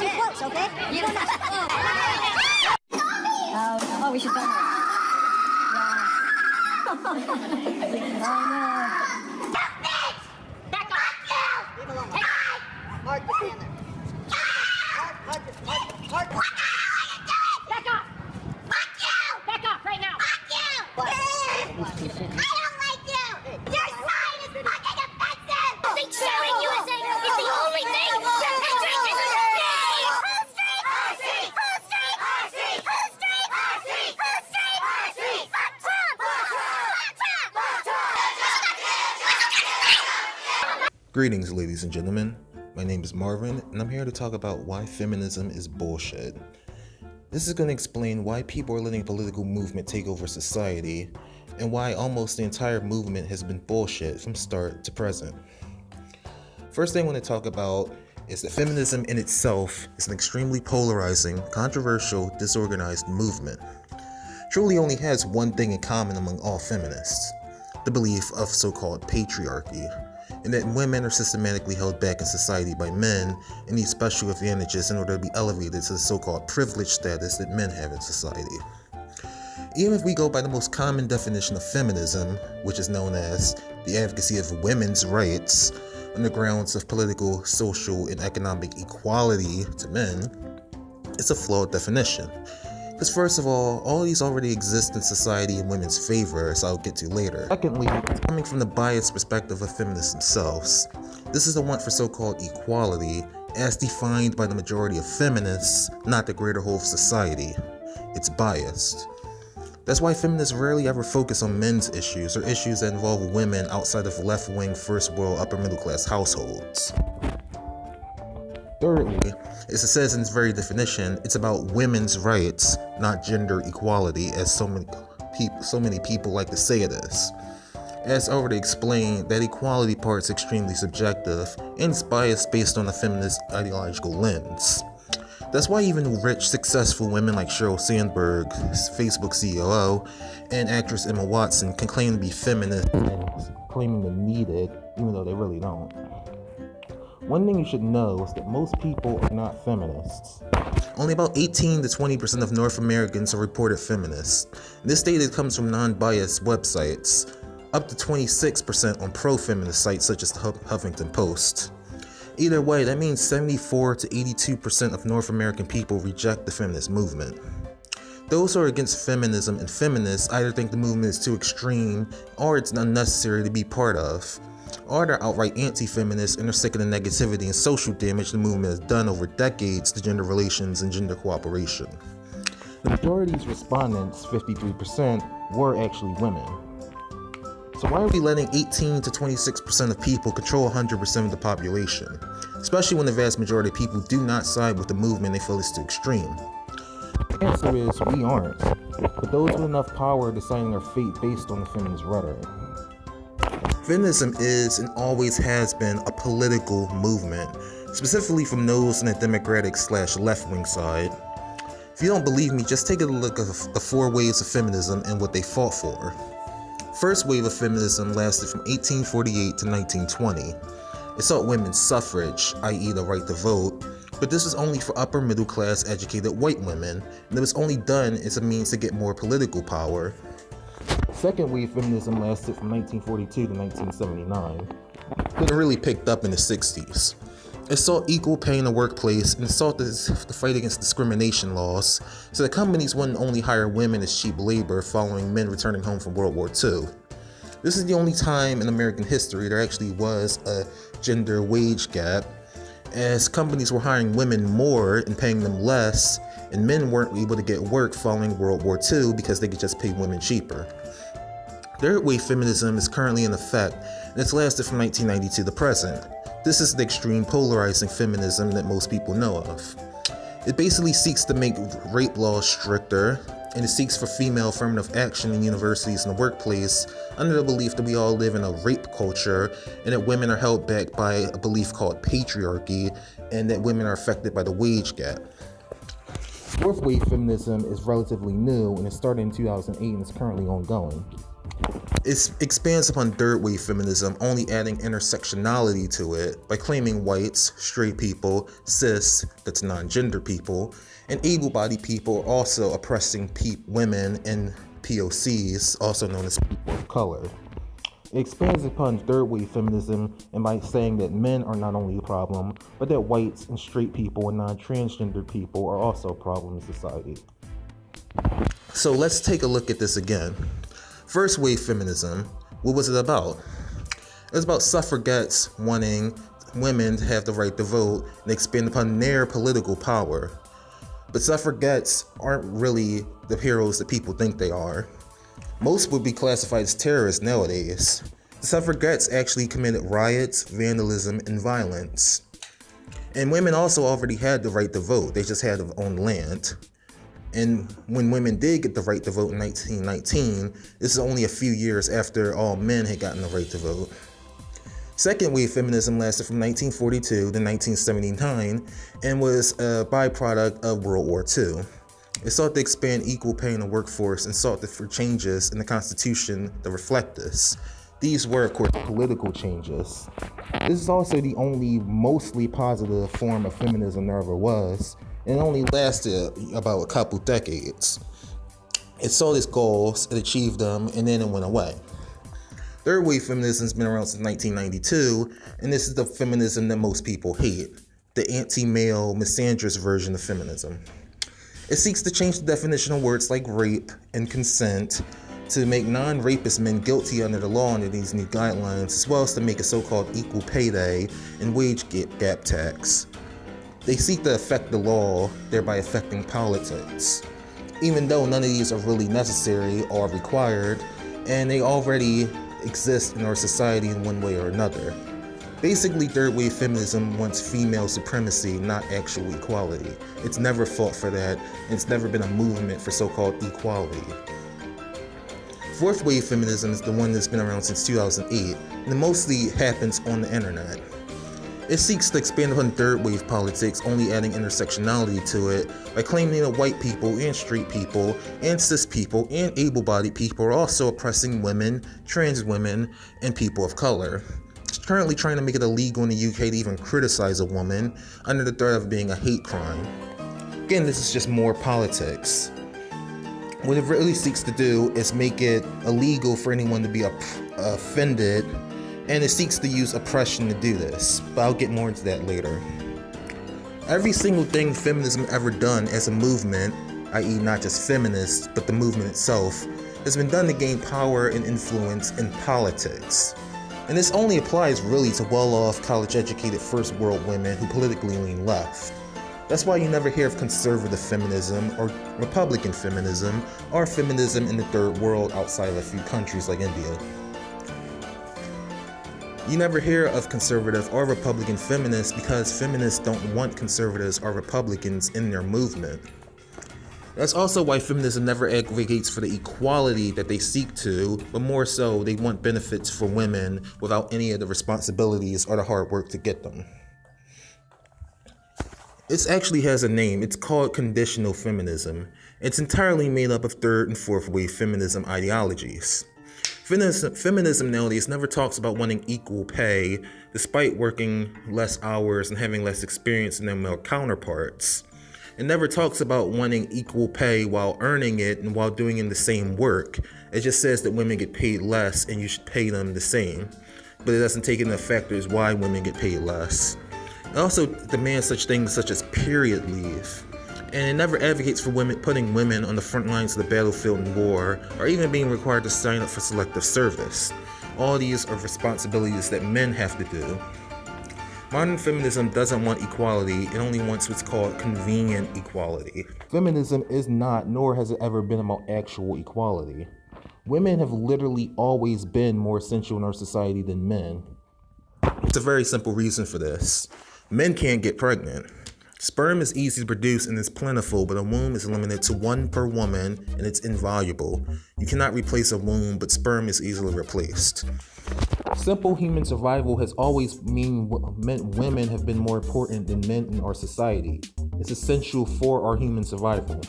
too close, okay? You don't know. Oh, we should film it. Yeah. Back off! Leave him alone. Mark, you stand there. Mark. What the hell are you doing? Back off! Fuck you! Back off right now! Fuck you! What? I don't like you! Your sign is fucking offensive! They cheering USA is the only thing that patriotism is! Greetings, ladies and gentlemen. My name is Marvin, and I'm here to talk about why feminism is bullshit. This is going to explain why people are letting a political movement take over society, and why almost the entire movement has been bullshit from start to present. First thing I want to talk about is that feminism in itself is an extremely polarizing, controversial, disorganized movement. Truly only has one thing in common among all feminists: the belief of so-called patriarchy, and that women are systematically held back in society by men and need special advantages in order to be elevated to the so-called privileged status that men have in society. Even if we go by the most common definition of feminism, which is known as the advocacy of women's rights on the grounds of political, social, and economic equality to men, it's a flawed definition. Because first of all these already exist in society in women's favor, as I'll get to later. Secondly, it's coming from the biased perspective of feminists themselves. This is the want for so-called equality, as defined by the majority of feminists, not the greater whole of society. It's biased. That's why feminists rarely ever focus on men's issues or issues that involve women outside of left-wing, first-world, upper-middle-class households. Thirdly, as it says in its very definition, it's about women's rights, not gender equality, as so many people like to say it is. As already explained, that equality part is extremely subjective, and it's biased based on a feminist ideological lens. That's why even rich, successful women like Sheryl Sandberg, Facebook COO, and actress Emma Watson can claim to be feminist and claiming to need it, even though they really don't. One thing you should know is that most people are not feminists. Only about 18 to 20% of North Americans are reported feminists. This data comes from non-biased websites, up to 26% on pro-feminist sites such as the Huffington Post. Either way, that means 74 to 82% of North American people reject the feminist movement. Those who are against feminism and feminists either think the movement is too extreme, or it's unnecessary to be part of, or they're outright anti-feminists and are sick of the negativity and social damage the movement has done over decades to gender relations and gender cooperation. The majority of these respondents, 53%, were actually women. So why are we letting 18 to 26% of people control 100% of the population, especially when the vast majority of people do not side with the movement they feel is too extreme? The answer is we aren't, but those with enough power are deciding our fate based on the feminist rhetoric. Feminism is and always has been a political movement, specifically from those on the Democratic/left-wing side. If you don't believe me, just take a look at the four waves of feminism and what they fought for. First wave of feminism lasted from 1848 to 1920. It sought women's suffrage, i.e. the right to vote, but this was only for upper middle class educated white women, and it was only done as a means to get more political power. Second wave feminism lasted from 1942 to 1979. But it really picked up in the 60s. It sought equal pay in the workplace and sought to fight against discrimination laws, so that companies wouldn't only hire women as cheap labor following men returning home from World War II. This is the only time in American history there actually was a gender wage gap, as companies were hiring women more and paying them less, and men weren't able to get work following World War II because they could just pay women cheaper. Third wave feminism is currently in effect, and it's lasted from 1992 to present. This is the extreme polarizing feminism that most people know of. It basically seeks to make rape laws stricter, and it seeks for female affirmative action in universities and the workplace under the belief that we all live in a rape culture and that women are held back by a belief called patriarchy and that women are affected by the wage gap. Fourth wave feminism is relatively new and it started in 2008 and is currently ongoing. It expands upon third wave feminism, only adding intersectionality to it by claiming whites, straight people, cis, that's non-gender people, and able-bodied people are also oppressing women and POCs, also known as people of color. It expands upon third wave feminism and by saying that men are not only a problem, but that whites and straight people and non-transgender people are also a problem in society. So let's take a look at this again. First wave feminism, what was it about? It was about suffragettes wanting women to have the right to vote and expand upon their political power. But suffragettes aren't really the heroes that people think they are. Most would be classified as terrorists nowadays. The suffragettes actually committed riots, vandalism, and violence. And women also already had the right to vote, they just had to own land. And when women did get the right to vote in 1919, this is only a few years after all men had gotten the right to vote. Second wave feminism lasted from 1942 to 1979 and was a byproduct of World War II. It sought to expand equal pay in the workforce and sought for changes in the Constitution to reflect this. These were, of course, political changes. This is also the only mostly positive form of feminism there ever was, and it only lasted about a couple decades. It sought its goals, it achieved them, and then it went away. Third wave feminism has been around since 1992, and this is the feminism that most people hate, the anti-male, misandrous version of feminism. It seeks to change the definition of words like rape and consent to make non-rapist men guilty under the law under these new guidelines, as well as to make a so-called equal pay day and wage gap tax. They seek to affect the law, thereby affecting politics, even though none of these are really necessary or required, and they already exist in our society in one way or another. Basically, third wave feminism wants female supremacy, not actual equality. It's never fought for that, and it's never been a movement for so-called equality. Fourth wave feminism is the one that's been around since 2008, and it mostly happens on the internet. It seeks to expand upon third wave politics, only adding intersectionality to it by claiming that white people and straight people and cis people and able-bodied people are also oppressing women, trans women, and people of color. It's currently trying to make it illegal in the UK to even criticize a woman under the threat of being a hate crime. Again, this is just more politics. What it really seeks to do is make it illegal for anyone to be offended, and it seeks to use oppression to do this, but I'll get more into that later. Every single thing feminism ever done as a movement, i.e. not just feminists, but the movement itself, has been done to gain power and influence in politics. And this only applies really to well-off, college-educated first world women who politically lean left. That's why you never hear of conservative feminism or Republican feminism or feminism in the third world outside of a few countries like India. You never hear of conservative or Republican feminists because feminists don't want conservatives or Republicans in their movement. That's also why feminism never advocates for the equality that they seek to, but more so they want benefits for women without any of the responsibilities or the hard work to get them. It actually has a name. It's called conditional feminism. It's entirely made up of third and fourth wave feminism ideologies. Feminism nowadays never talks about wanting equal pay despite working less hours and having less experience than their male counterparts. It never talks about wanting equal pay while earning it and while doing the same work. It just says that women get paid less and you should pay them the same. But it doesn't take into factors why women get paid less. It also demands such things such as period leave. And it never advocates for putting women on the front lines of the battlefield in war, or even being required to sign up for selective service. All these are responsibilities that men have to do. Modern feminism doesn't want equality, it only wants what's called convenient equality. Feminism is not, nor has it ever been about actual equality. Women have literally always been more essential in our society than men. It's a very simple reason for this. Men can't get pregnant. Sperm is easy to produce and is plentiful, but a womb is limited to one per woman and it's invaluable. You cannot replace a womb, but sperm is easily replaced. Simple human survival has always meant women have been more important than men in our society. It's essential for our human survival.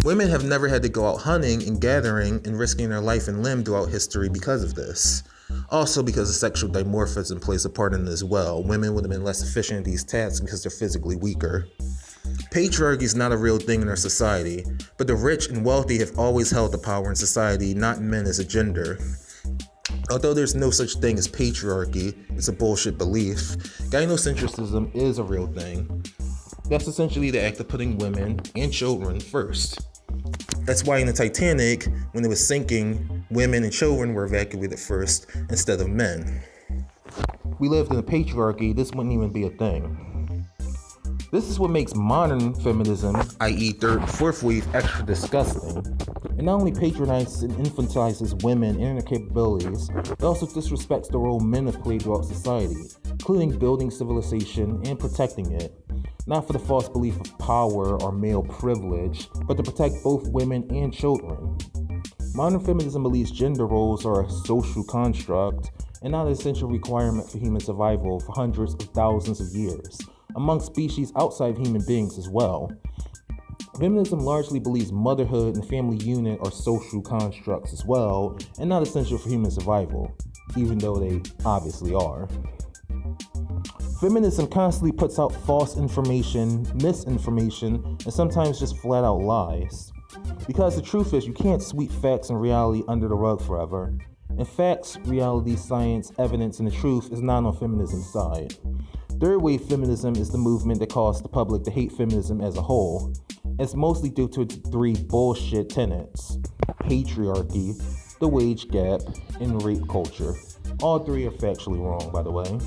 Women have never had to go out hunting and gathering and risking their life and limb throughout history because of this. Also because of sexual dimorphism plays a part in it as well. Women would have been less efficient at these tasks because they're physically weaker. Patriarchy is not a real thing in our society, but the rich and wealthy have always held the power in society, not men as a gender. Although there's no such thing as patriarchy, it's a bullshit belief, gynocentrism is a real thing. That's essentially the act of putting women and children first. That's why in the Titanic, when it was sinking, women and children were evacuated first instead of men. We lived in a patriarchy, this wouldn't even be a thing. This is what makes modern feminism, i.e. third and fourth wave, extra disgusting. It not only patronizes and infantilizes women and their capabilities, it also disrespects the role men have played throughout society, including building civilization and protecting it. Not for the false belief of power or male privilege, but to protect both women and children. Modern feminism believes gender roles are a social construct and not an essential requirement for human survival for hundreds of thousands of years, among species outside of human beings as well. Feminism largely believes motherhood and family unit are social constructs as well, and not essential for human survival, even though they obviously are. Feminism constantly puts out false information, misinformation, and sometimes just flat out lies. Because the truth is, you can't sweep facts and reality under the rug forever. And facts, reality, science, evidence, and the truth is not on feminism's side. Third wave feminism is the movement that caused the public to hate feminism as a whole. It's mostly due to its three bullshit tenets: patriarchy, the wage gap, and rape culture. All three are factually wrong, by the way.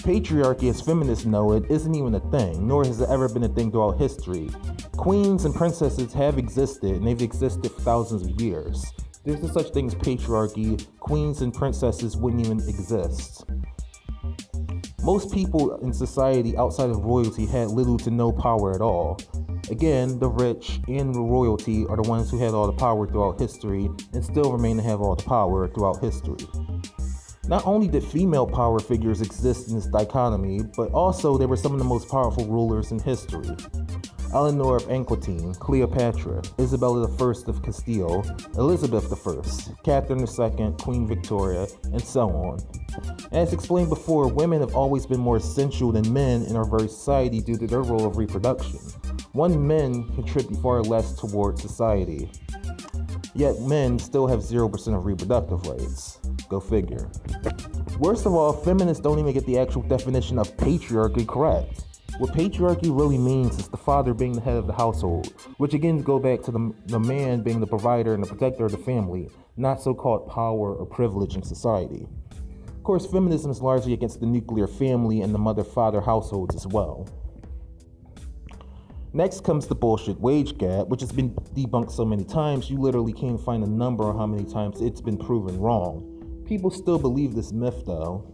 Patriarchy, as feminists know it, isn't even a thing, nor has it ever been a thing throughout history. Queens and princesses have existed, and they've existed for thousands of years. There's no such thing as patriarchy. Queens and princesses wouldn't even exist. Most people in society outside of royalty had little to no power at all. Again, the rich and the royalty are the ones who had all the power throughout history and still remain to have all the power throughout history. Not only did female power figures exist in this dichotomy, but also they were some of the most powerful rulers in history. Eleanor of Aquitaine, Cleopatra, Isabella I of Castile, Elizabeth I, Catherine II, Queen Victoria, and so on. As explained before, women have always been more essential than men in our very society due to their role of reproduction. Men contribute far less towards society. Yet men still have 0% of reproductive rights. Go figure. Worst of all, feminists don't even get the actual definition of patriarchy correct. What patriarchy really means is the father being the head of the household, which again go back to the man being the provider and the protector of the family, not so-called power or privilege in society. Of course, feminism is largely against the nuclear family and the mother-father households as well. Next comes the bullshit wage gap, which has been debunked so many times you literally can't find a number on how many times it's been proven wrong. People still believe this myth though.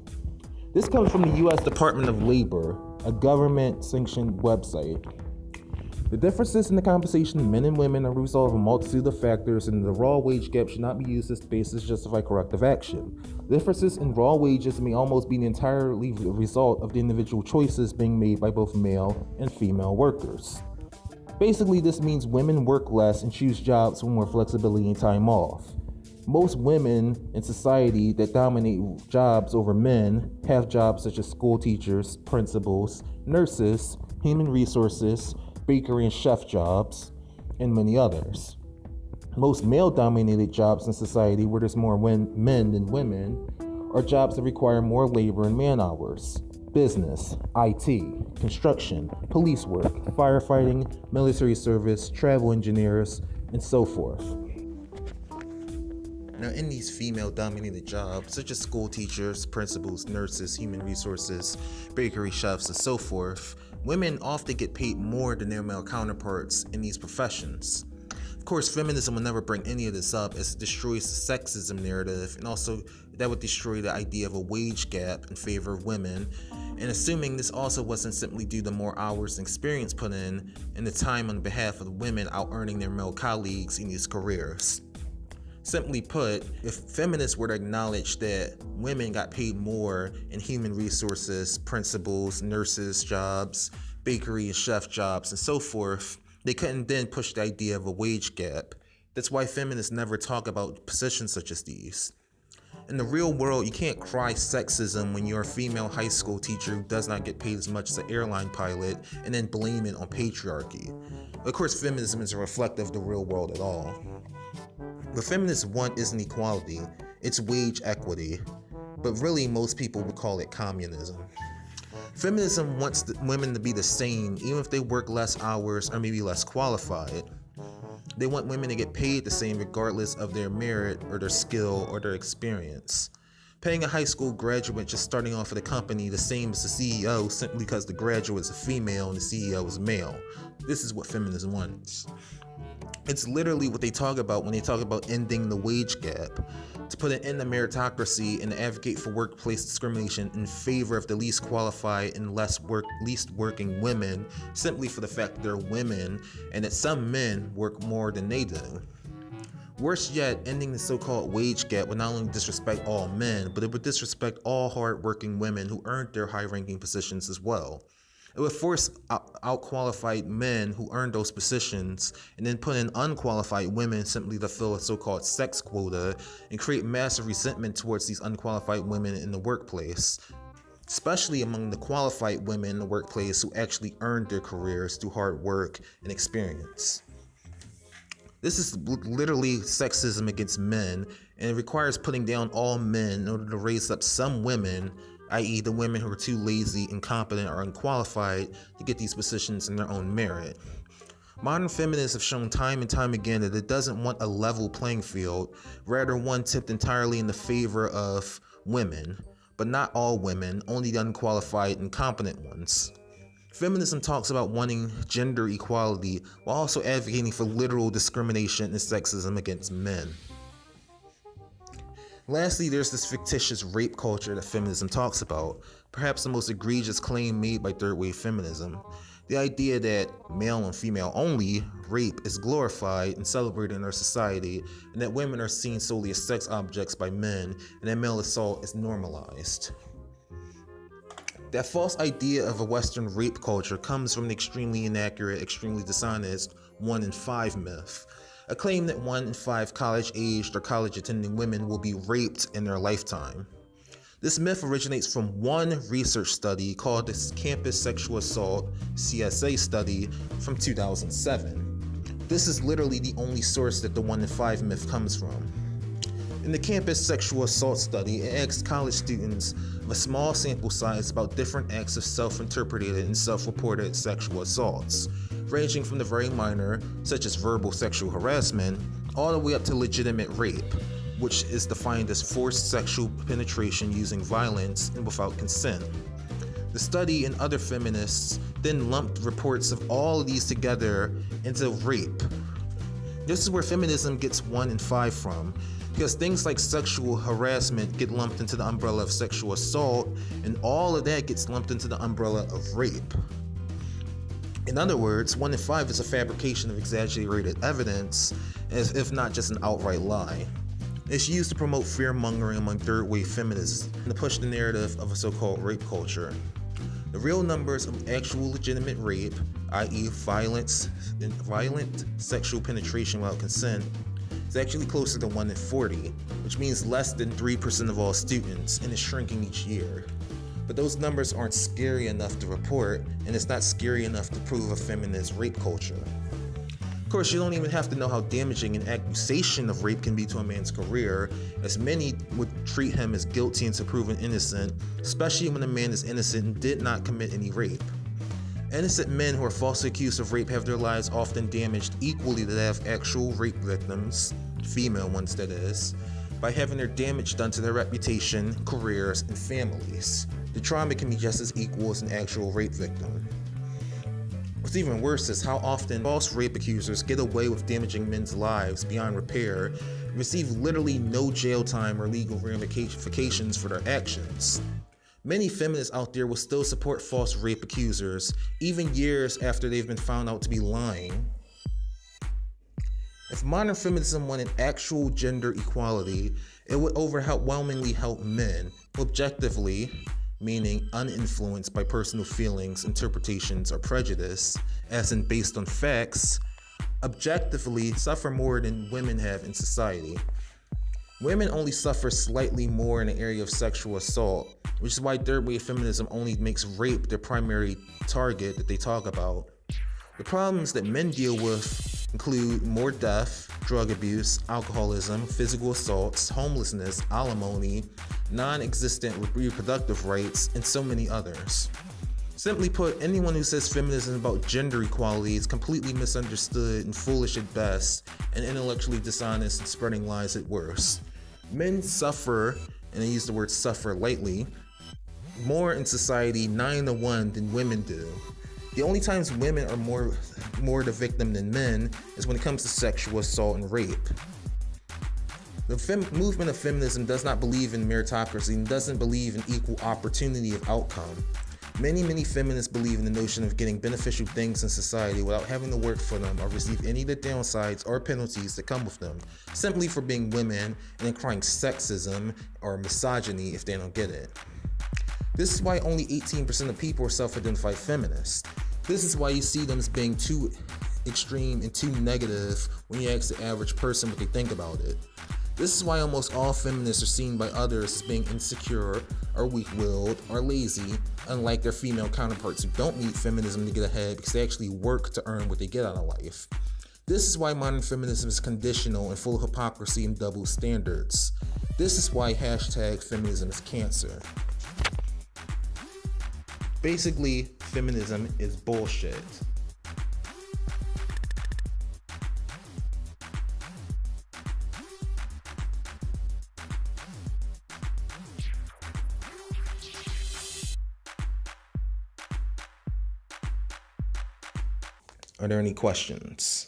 This comes from the US Department of Labor, a government-sanctioned website. The differences in the compensation of men and women are the result of a multitude of factors, and the raw wage gap should not be used as the basis to justify corrective action. Differences in raw wages may almost be entirely the result of the individual choices being made by both male and female workers. Basically, this means women work less and choose jobs with more flexibility and time off. Most women in society that dominate jobs over men have jobs such as school teachers, principals, nurses, human resources, bakery and chef jobs, and many others. Most male-dominated jobs in society where there's more men than women are jobs that require more labor and man hours. Business, IT, construction, police work, firefighting, military service, travel engineers, and so forth. Now, in these female-dominated jobs, such as school teachers, principals, nurses, human resources, bakery chefs, and so forth, women often get paid more than their male counterparts in these professions. Of course, feminism will never bring any of this up as it destroys the sexism narrative, and also that would destroy the idea of a wage gap in favor of women, and assuming this also wasn't simply due to more hours and experience put in and the time on behalf of the women out-earning their male colleagues in these careers. Simply put, if feminists were to acknowledge that women got paid more in human resources, principals, nurses jobs, bakery and chef jobs, and so forth, They couldn't then push the idea of a wage gap. That's why feminists never talk about positions such as these. In the real world, you can't cry sexism when you're a female high school teacher who does not get paid as much as an airline pilot and then blame it on patriarchy. Of course, feminism isn't reflective of the real world at all. What feminists want isn't equality, it's wage equity. But really, most people would call it communism. Feminism wants women to be the same, even if they work less hours or maybe less qualified. They want women to get paid the same regardless of their merit or their skill or their experience. Paying a high school graduate just starting off at a company the same as the CEO simply because the graduate is a female and the CEO is male. This is what feminism wants. It's literally what they talk about when they talk about ending the wage gap, to put an end to meritocracy and advocate for workplace discrimination in favor of the least qualified and least working women, simply for the fact that they're women and that some men work more than they do. Worse yet, ending the so-called wage gap would not only disrespect all men, but it would disrespect all hard-working women who earned their high-ranking positions as well. It would force out-qualified men who earned those positions and then put in unqualified women simply to fill a so-called sex quota and create massive resentment towards these unqualified women in the workplace, especially among the qualified women in the workplace who actually earned their careers through hard work and experience. This is literally sexism against men, and it requires putting down all men in order to raise up some women, i.e. the women who are too lazy, incompetent, or unqualified to get these positions in their own merit. Modern feminists have shown time and time again that it doesn't want a level playing field, rather one tipped entirely in the favor of women, but not all women, only the unqualified and competent ones. Feminism talks about wanting gender equality while also advocating for literal discrimination and sexism against men. Lastly, there's this fictitious rape culture that feminism talks about, perhaps the most egregious claim made by third-wave feminism. The idea that male and female only rape is glorified and celebrated in our society, and that women are seen solely as sex objects by men, and that male assault is normalized. That false idea of a Western rape culture comes from an extremely inaccurate, extremely dishonest 1 in 5 myth. A claim that 1 in 5 college-aged or college-attending women will be raped in their lifetime. This myth originates from one research study called the Campus Sexual Assault (CSA) study from 2007. This is literally the only source that the 1 in 5 myth comes from. In the Campus Sexual Assault study, it asked college students of a small sample size about different acts of self-interpreted and self-reported sexual assaults, ranging from the very minor, such as verbal sexual harassment, all the way up to legitimate rape, which is defined as forced sexual penetration using violence and without consent. The study and other feminists then lumped reports of all of these together into rape. This is where feminism gets 1 in 5 from, because things like sexual harassment get lumped into the umbrella of sexual assault, and all of that gets lumped into the umbrella of rape. In other words, 1 in 5 is a fabrication of exaggerated evidence, as if not just an outright lie. It's used to promote fear-mongering among third-wave feminists and to push the narrative of a so-called rape culture. The real numbers of actual legitimate rape, i.e. violent sexual penetration without consent, is actually closer to 1 in 40, which means less than 3% of all students, and is shrinking each year. But those numbers aren't scary enough to report, and it's not scary enough to prove a feminist rape culture. Of course, you don't even have to know how damaging an accusation of rape can be to a man's career, as many would treat him as guilty until proven innocent, especially when a man is innocent and did not commit any rape. Innocent men who are falsely accused of rape have their lives often damaged equally to that of actual rape victims, female ones that is, by having their damage done to their reputation, careers, and families. The trauma can be just as equal as an actual rape victim. What's even worse is how often false rape accusers get away with damaging men's lives beyond repair and receive literally no jail time or legal ramifications for their actions. Many feminists out there will still support false rape accusers, even years after they've been found out to be lying. If modern feminism wanted actual gender equality, it would overwhelmingly help men, who objectively, meaning uninfluenced by personal feelings, interpretations, or prejudice, as in based on facts, objectively suffer more than women have in society. Women only suffer slightly more in the area of sexual assault, which is why third wave feminism only makes rape their primary target that they talk about. The problems that men deal with include more death, drug abuse, alcoholism, physical assaults, homelessness, alimony, non-existent reproductive rights, and so many others. Simply put, anyone who says feminism is about gender equality is completely misunderstood and foolish at best, and intellectually dishonest and spreading lies at worst. Men suffer, and I use the word suffer lightly, more in society 9-to-1 than women do. The only times women are more the victim than men is when it comes to sexual assault and rape. The movement of feminism does not believe in meritocracy and doesn't believe in equal opportunity of outcome. Many feminists believe in the notion of getting beneficial things in society without having to work for them or receive any of the downsides or penalties that come with them, simply for being women and then crying sexism or misogyny if they don't get it. This is why only 18% of people are self-identified feminists. This is why you see them as being too extreme and too negative when you ask the average person what they think about it. This is why almost all feminists are seen by others as being insecure or weak-willed or lazy, unlike their female counterparts who don't need feminism to get ahead because they actually work to earn what they get out of life. This is why modern feminism is conditional and full of hypocrisy and double standards. This is why #feminism is cancer. Basically, feminism is bullshit. Are there any questions?